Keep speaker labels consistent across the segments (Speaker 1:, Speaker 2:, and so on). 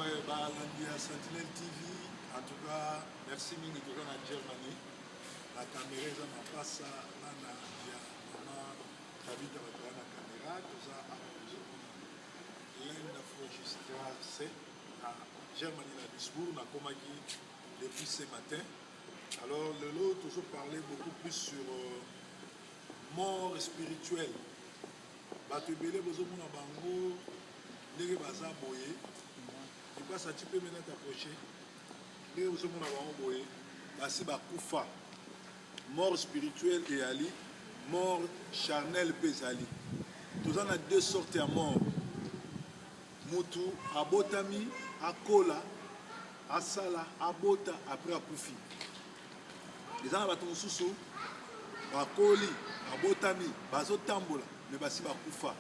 Speaker 1: Balandia Sentinel TV, en tout cas, merci Mingi de en Germanie. La caméra, ma passe là, maman, David a la caméra, tout ça, l'un d'enregistré à Germanie, à Duisbourg, on a commencé depuis ce matin. Alors, le lot, toujours parler beaucoup plus sur mort spirituelle. Batubele, Bozomo na Bango, Nere Baza Boye. Tu passes un petit peu maintenant t'approcher. Et aux hommes boye, basi bakufa, mort spirituelle et ali, mort charnel pesali. Tous en a deux sortes de mort. Mutu abotami, akola, asala, abota après akufi. Les gens battent sous bakoli, abotami, bazo tambola, mais basi bakufa,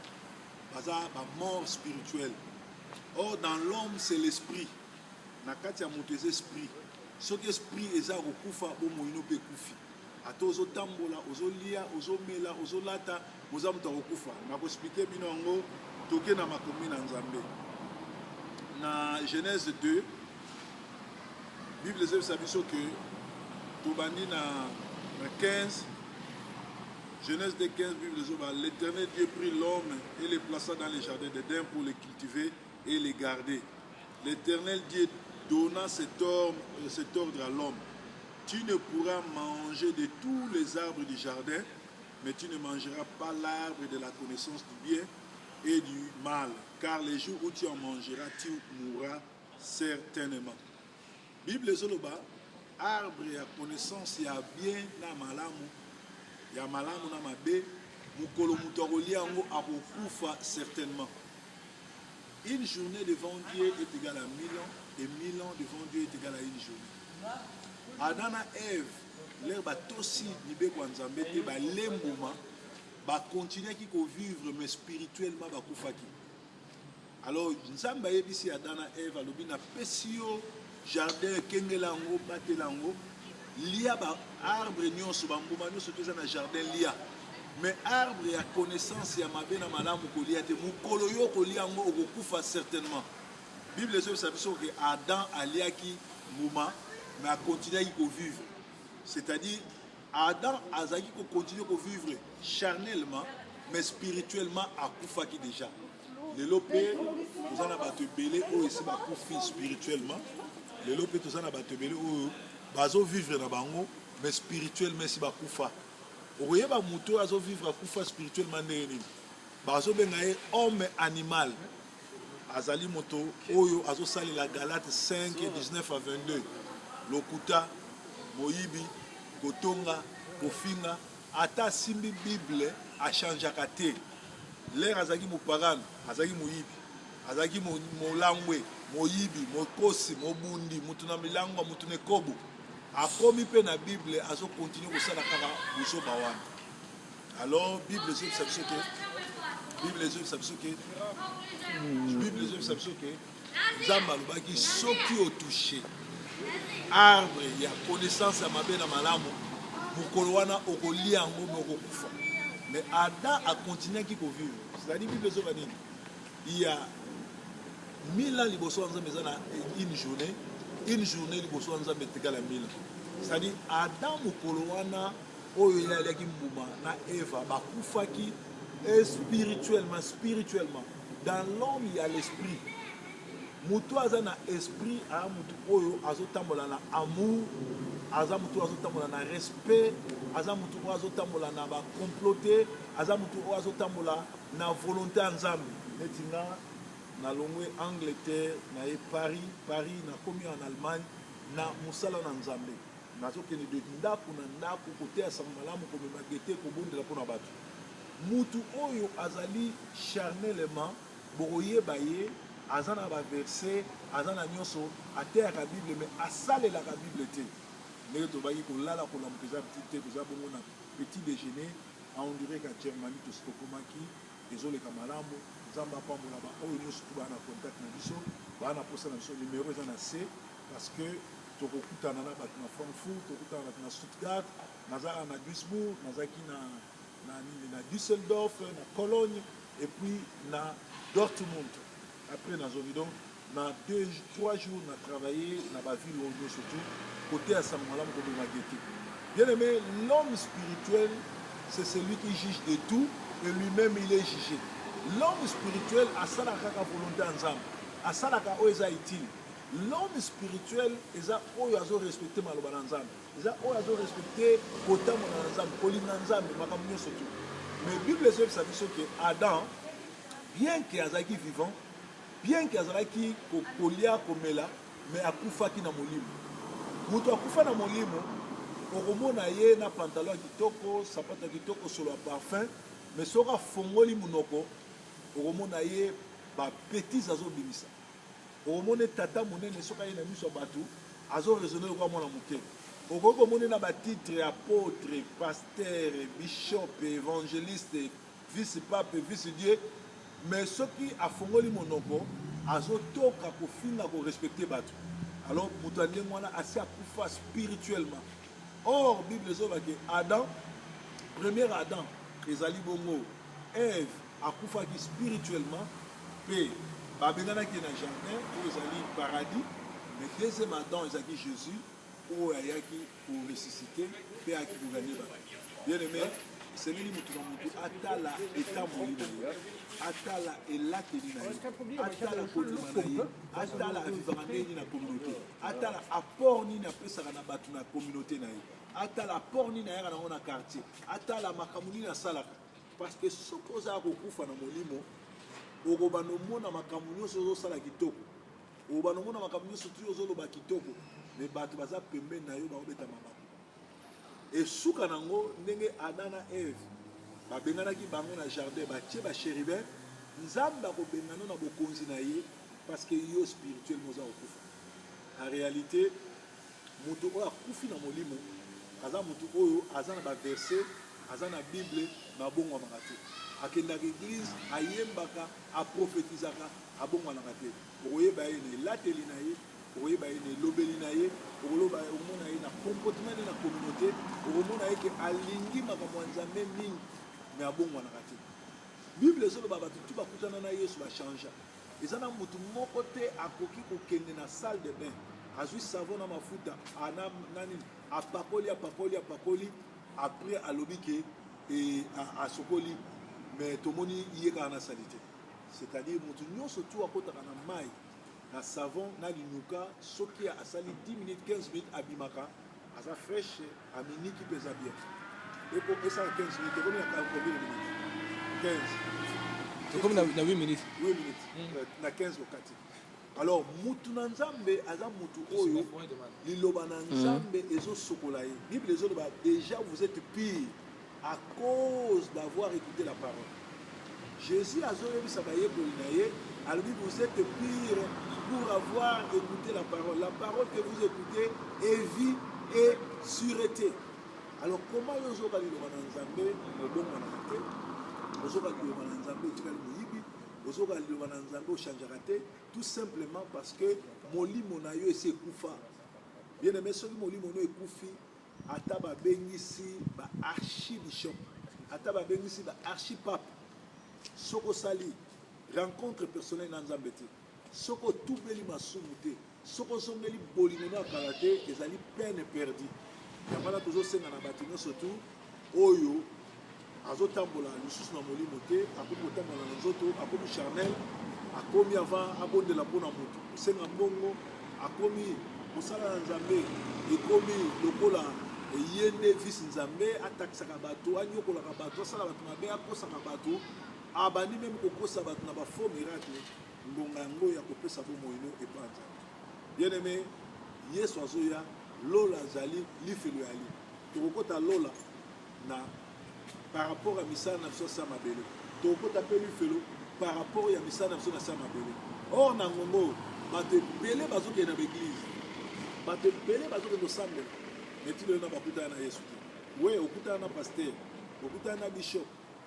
Speaker 1: baza ba mort spirituelle. Or, dans l'homme, c'est l'esprit. Nakati ya moto esprit. Ce qui esprit est à recouffa au moino pe kufi. Ato ozo tambola, ozo lia, ozo mela, ozo lata, ozo muta recouffa. Na ko expliquer bino ngo toke na makomi na Nzambe. Na Genèse 2, Bible dit sabiso que tobani na 15 Genèse 2, 15, Bible dit l'Éternel Dieu prit l'homme et le plaça dans les jardins d'Éden pour les cultiver et les garder. L'Éternel Dieu donna cet ordre à l'homme. Tu ne pourras manger de tous les arbres du jardin, mais tu ne mangeras pas l'arbre de la connaissance du bien et du mal, car les jours où tu en mangeras, tu mourras certainement. Bible zoloba, arbre ya connaissance ya bien na malamu, ya malamu na mabe, mukolo mutokolia ngo akokufa certainement. Une journée devant Dieu est égale à 1000 ans, et 1000 ans devant Dieu est égal à une journée. Adana Ève, l'air aussi nibe kwa Nzambe te ba lembuma ba continuer ki ko vivre mais spirituellement ba kufaki. Alors Nzambe yebisi Adana Ève alobi na pesio jardin kengela ngo batela ngo lia ba arbre nyonso ba mbuma nyonso toza na jardin lia. Mais arbre ya connaissance ya mabe na malamu kolia te mukolo yo kolia ngo okokufa certainement. Bible dit que Adam aliaki mouma mais a continué à vivre. C'est-à-dire Adam azaki ko continuer à vivre charnellement mais spirituellement a kufaki déjà. Le lopé nous en a battu belé ou ici ba kufi spirituellement. Le lopé nous en a battu belé ou bazo vivre na bango mais spirituellement si ba kufa. Oye ba muto azo vivre a kufa spirituellement neni. Bazo bengaye homme animal. Azali moto oyo azo sali la Galate 5 et 19 à 22. Lokuta, Moyibi, Kotonga, Kofinga, ata simbi Bible a changé kate. L'air azaki mopagan, azaki Moyibi, azaki molangwe, Moyibi, Mokosi, Mobundi, mutuna milangwa, mutune kobo. A komi pe na Bible azo continue ko sala kaka biso bawana. Alors Bible dit ça que Bible dit ça que Bible dit ça que Nzamba lobaki soki o touché arbre ya connaissance ya mabe na malamu mukolo wana okolia yango okokufa. Mais Adam a continué qui vivre. C'est-à-dire Bible dit que il y a 1000 ans liboso Nzambe ezana une journée liboso Nzambe tegala 1000 ans. C'est-à-dire Adam mukolo wana oyo yaliaki mbuma na Eva bakufaki spirituellement. Dans l'homme il y a l'esprit. Mutu aza na esprit a mutu oyo azotambola na amour, aza mutu azotambola na respect, aza mutu azotambola na ba comploter, aza mutu azotambola na volonté ya Nzambe. Netinga na longwe Angleterre na Paris na komi en Allemagne na musala na Nzambe. Nazokende de ndako na ndako kote asambalamu komema gete kobondela pona bato. Mutu oyo azali charnellement boyeba ye azana ba verset azana nyonso ateyaka Bible mais asalelaka Bible te. Mais to baki ko lala ko lampeza petit te za bongo na petit déjeuner on dirait qu'à Germanie to stokomaki désolé kamalamu Nzamba pambola ba oyo nyonso to bana contact na biso bana posa na biso numéro za na C parce que tokokutana na bato na Frankfurt tokutana na Stuttgart nazala na Duisbourg nazaki na Düsseldorf na Cologne et puis na Dortmund. Après dans Zovidon na 3 jours na travaillé na baville oyo surtout côté à Samala moko magété. Bien aimé, l'homme spirituel c'est celui qui juge de tout et lui-même il est jugé. L'homme spirituel a salaka ka volonté ensemble, a salaka o eza utile. L'homme spirituel eza oyo azo respecter maloba na Nzambe, eza oyo azo respecter kotamo na Nzambe, kolinga Nzambe makambo nyonso tu. Mais Bible ezobisa biso que Adam bien que azalaki vivant, bien que azalaki kolia komela, mais akufaki na molimo. Mutu akufa na molimo, okomona ye na pantalon kitoko, sapata kitoko solo ya parfum, mais soka fongoli munoko, okomona ye ba bêtise azobimisa. Okomona tata monene soka ye na miso bato, azo raisonner kwa mwana muke. Okomona na ba titre apôtre, pasteur, bishop, évangéliste, vice-pape, vice-dieu, mais ce qui a fongoli monoko, azo toka kofinga ko respecter bato. Alors mutu ndengwana asi akufa spirituellement. Or, Bible dit que Adam, premier Adam, ezali bongo, Ève, akufaki spirituellement, puis babengana qui est dans le jardin, où ezali paradis, mais deuxième Adam, ezali Jésus, où ayaki pour ressusciter, puis ayaki pour gagner. Bien aimé, c'est lui qui m'a atala état molina, atala elateli na, atala kodimana, atala vivangani na communauté, atala apport ni na pesa na batu na communauté na. Atala apport ni na yaka na quartier, atala makamuni na salaka, parce que ce que za kokufa na molimo, okobano mona makamuni ozo sala kitoko, okobano mona makamuni ozo ozo loba kitoko, mais batu baza pembe na yo ba obeta mama. Et souka nango ndenge Adam na Ève babenganaki bango na jardin batie ba chérubin nzamba ko bengano na bokonzi na ye parce que yo spirituel moza okufa. En réalité mutu oyo akufi na molimo aza mutu oyo aza na ba verset aza na Bible na bongo makate akendaka église ayembaka aprophétisaka abongwanaka te okoyeba ye na elateli na ye okoyeba ye na elobeli na ye okomona ye na comportement na communauté okomona ye ke alingi makambo ya Nzambe mingi me abongwanaka te. Bible ezoloba bato tu bakutana na Yesu bachangea eza na mutu moko te akoki kokende na salle de bain azwi savon na mafuta ana nani apakoli après alobi ke asokoli mais tomoni ye kaka na salite, c'est-à-dire mutu nyonso tu akotaka na mai na savon na linuka soki asali 10 minutes 15 minutes abimaka aza fraîche aminiki peza bien eko esa 15 minutes ekomi na combien de minutes 15 c'est comme na 8 minutes 8 minutes na 15 okati. Alors mutu na Nzambe aza mutu oyo liloba na Nzambe ezo sokola ye. Bible ezoloba déjà vous êtes pire à cause d'avoir écouté la parole. Jésus a zolebisa bayekoli na ye alobi vous êtes pire pour avoir écouté la parole. La parole que vous écoutez est vie et sûreté. Alors comment vous avez dit que Nzambe obonga na te? Vous avez dit que Nzambe etikali moyibi, vous avez dit que Nzambe changera te, tout simplement parce que molimo na yo ese kufa. Bien aimé soki molimo no ekufi ata ba bengisi ba archibishop, ata ba bengisi ba archipape. Soko sali rencontre personnelle na Nzambe te. Soko tubeli masumu te, soko zongeli bolingo na kala te, ezali peine perdue. Yamala tozo senga na bato nyonso tu oyo azotambola lisusu na molimo te, akomi kotambola na nzoto, akomi charnel, akomi avant abondela mpona motu osenga mbongo, akomi mosala na Nzambe ekomi lokola ye nde visi Nzambe atakisaka bato, anyokolaka bato, asala bato mabe, akosaka bato, abandi meme kokosa bato na bafaux miracle ngonga yango ya kopesa bomoino epa Nzambe. Bien aimé, Yesu azoya lola zali lifelo yali tokokota lola na par rapport à misala na biso sa mabele tokokota pe lifelo par rapport ya misala na biso na sa mabele. Or na ngongo bato ebele bazokende na baeglise, bato ebele bazokende kosambela meti lelo na bakutana na Yesu te. We okutana na pasteur, okutana na bishop,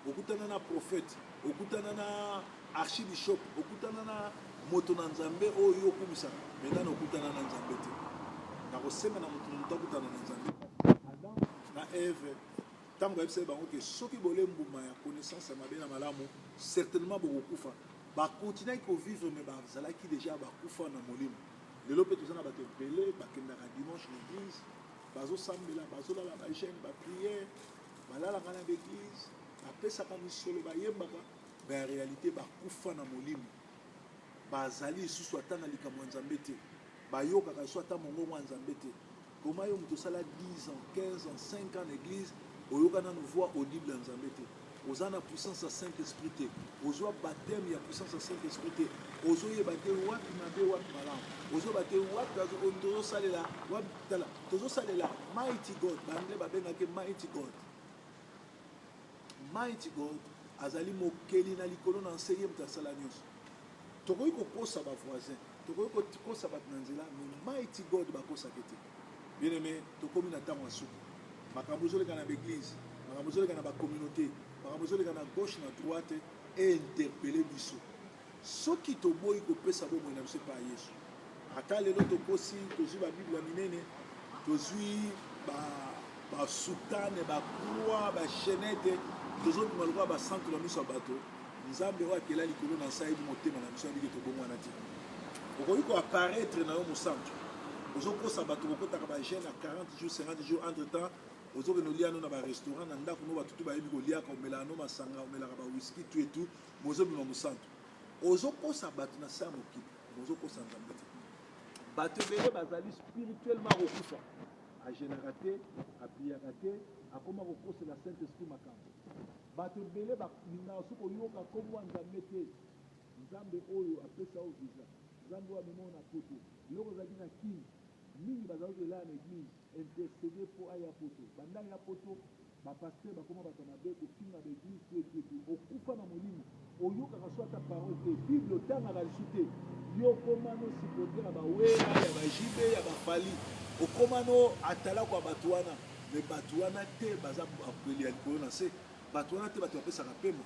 Speaker 1: okutana na prophète, okutana na archibishop, okutana na moto na Nzambe oyo okumisa maintenant okutana na Nzambe te. Na kosema na mutu mutakutana na Nzambe. Adam na Ève tango yebisa bango ke soki bole mbuma ya connaissance ya mabe na malamu certainement bokokufa. bakontinaki kovivre me bazalaki déjà bakufa na molimo. Lelo mpe toza na bato ebele bakendaka dimanche na église bazosambela bazolala bagene bapriere balalaka na baeglise bapesaka misolo bayembaka me en réalité bakufa na molimo bazali lisusu ata na likambo ya nzambe te bayokaka lisusu ata mongongo ya nzambe te. Koma yo moto osala 10 ans 15 ans 5 ans na église oyoka nano voix audible ya nzambe te oza na puissance ya Saint-Esprit te ozwa baptême ya puissance ya Saint-Esprit te ozoyeba te wapi mabe wapi malamu ozoyeba te wapi tozosalela wapi tala tozosalela mighty God bangle babengaki mighty God. Mighty God azali mokeli na likolo na nse ye moto asala nyonso. Tokoki kokosa bavoisin tokoki kokosa bato na nzela mais mighty God bakosaki te. Bien aimé tokomi na ntango ya suka makambo ezoleka na baeglise makambo ezoleka na bacommunauté makambo ezoleka na gauche na droite einterpele biso soki toboyi kopesa bomoi na biso epa ya yesu. Ata lelo tokosi tozwi babibla minene tozwi basutane bakroi bachenete tozobima lokola bacentre na miso ya bato nzambe oyo akela likolo na nsa yebi motema na biso yabiki tobongwana te okoki koapparaître na yo mosantu ozokosa bato kokotaka bagene ya 40 jours 50 jours entre temps ozokende olia no na barestaurant na ndako no batutu bayebi koliaka omelaka no masanga omelaka bawiski tu etu mozobima mosantu ozokosa bato na sa mokili mozokosa nzambe te. Bato ebele bazali spirituellement kokufa agenaka te apriaka te akoma kokosela Saint-Esprit makambo. Bato ebele balingaka soki oyoka kombo ya nzambe te nzambe oyo apesa oyo visa nzambe oyo amema na poto biloko ezalaki na kini mingi bazalaki elaa na église intercede mpo aya poto bandaki ya poto bapaster bakoma bato mabe kofinga baeglise to etu okufa na molimo oyokaka so ata parole te bible otangaka lisu te yo okomano sipotere ya bawera ya bajibe ya bafali okomano atalako ya bato wana me bato wana te baza bakweli ya likolo na se bato wana te bato bapesaka pema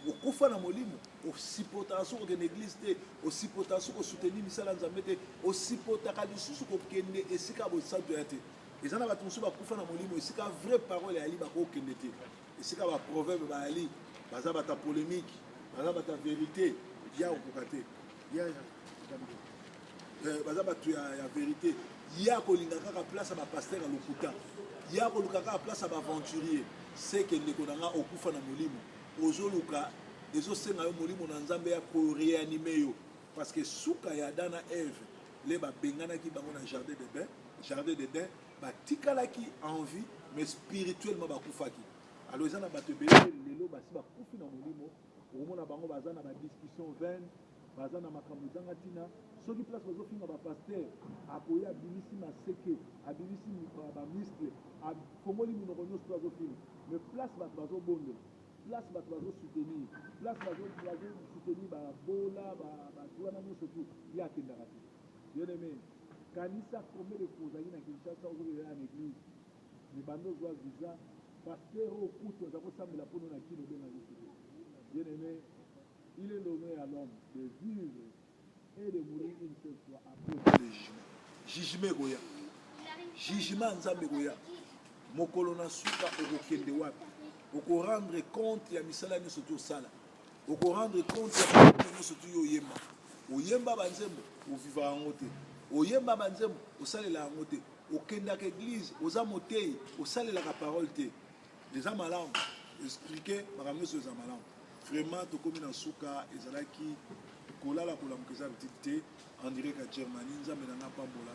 Speaker 1: okufa na molimo osipotaka soki okende église te osipotaka soki osoutenir misala nzambe te osipotaka lisusu kokende esika bosantu ya te. Eza na bato mosusu bakufa na molimo esika vraie parole yali bakokende te esika baproverbe bayali baza bata polémique baza bata vérité ya okoka te baza bato ya vérité ya kolinga kaka place ya bapaster ya lokuta ya koluka kaka place ya baaventurier seke ndeko na nga okufa na molimo ozoluka ezosenga yo molimo na nzambe ya koreanime yo parce que suka ya Adam na Eve le babenganaki bango na jardin d'Eden batikalaki en vie mais spirituellement bakufaki. Alors eza na bato ebele lelo basi bakufi na molimo okomona bango baza na badiscussion vaine baza na makambo ezanga ntina soki place bazofinga bapaster akoya abimisi maseke abimisi bamiscle afongoli minoko nyonso to azofinga mais place bato bazobondela place bato bazosoutenir place bazosoutenir babola bato wana nyonso tu ye akendaka te. Bien aimé kanisa combien de fois ozalaki na Kinshasa ozokelela na église mibanda ozwa visa paster oyo kutu aza kosambela mpono na kino obengaki te. Bien aimé il est l'honneur à l'homme de vivre et de mourir une seule fois après le jugement. Jugement goya jugement nzambe goya mokolo na suka okokende wapi okorendre compte ya misala nyonso ti osala okorendre compte ya nyonso ti oyemba oyemba banzembo oviva yango te oyemba banzembo osalela yango te okendaka église oza motei osalelaka parole te eza malamu explike makambo nyonso eza malamu vraiment tokomi na suka ezalaki kolala kolamuka eza petite te en direct ya Germanie nzambe na nga pambola